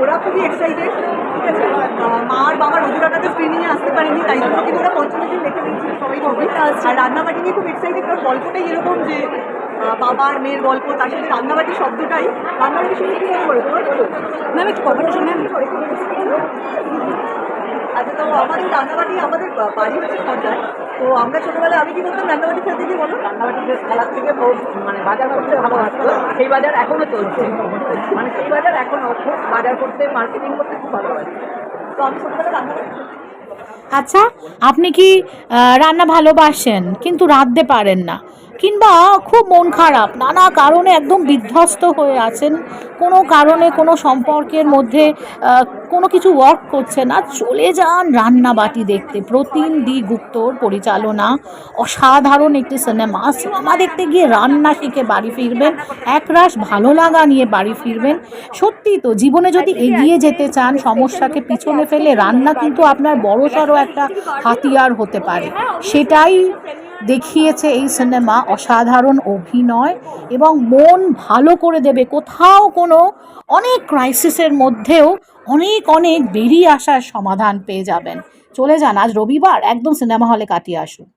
ওরা খুবই এক্সাইটেড, ঠিক আছে। মা আর বাবার অধুরাটাতে স্ক্রিনিংয়ে আসতে পারেনি, তাই জন্য কিন্তু ওরা পঞ্চমী দিন দেখে নিয়েছিল সবাই হবে। আর রান্নাবাটি নিয়ে খুব এক্সাইটেড, কারণ গল্পটাই এরকম যে বাবা আর মেয়ের গল্প, তার সাথে রান্নাবাটি শব্দটাই। রান্নাবাটি শুনে কী মনে করে তোমার, বলো ম্যাম একটু কথাটা শুনে। আচ্ছা, তো আমাদের রান্নাবাটি, আমাদের বাড়ি হচ্ছে খরচায়। তো আমরা ছোটোবেলায় আমি কি করতাম রান্নাবাটি খেলতে গিয়ে, বলো। রান্নাবাটি যে খেলার থেকে মানে বাজার করতে ভালোবাসতো, সেই বাজার এখনো চলছে। মানে সেই বাজার এখনো খুব বাজার করতে, মার্কেটিং করতে খুব ভালোবাসে। তো আমি ছোটোবেলায় রান্নাবাটি। আচ্ছা, আপনি কি রান্না ভালোবাসেন কিন্তু রাঁধতে পারেন না, কিংবা খুব মন খারাপ নানা কারণে একদম বিধ্বস্ত হয়ে আছেন, কোনো কারণে কোনো সম্পর্কের মধ্যে কোনো কিছু ওয়ার্ক করছে না, চলে যান রান্নাবাটি দেখতে। প্রতিম ডি গুপ্তর পরিচালনা, অসাধারণ একটি সিনেমা। সিনেমা দেখতে গিয়ে রান্না শিখে বাড়ি ফিরবেন, একরাশ ভালো লাগা নিয়ে বাড়ি ফিরবেন। সত্যি তো, জীবনে যদি এগিয়ে যেতে চান, সমস্যাকে পিছনে ফেলে রান্না কিন্তু আপনার বড়সড় একটা হাতিয়ার হতে পারে। সেটাই দেখিয়েছে এই সিনেমা। অসাধারণ অভিনয় এবং মন ভালো করে দেবে। কোথাও কোনো অনেক ক্রাইসিসের মধ্যেও অনেক অনেক বেরিয়ে আসার সমাধান পেয়ে যাবেন। চলে যান, আজ রবিবার, একদম সিনেমা হলে কাটিয়ে আসুন।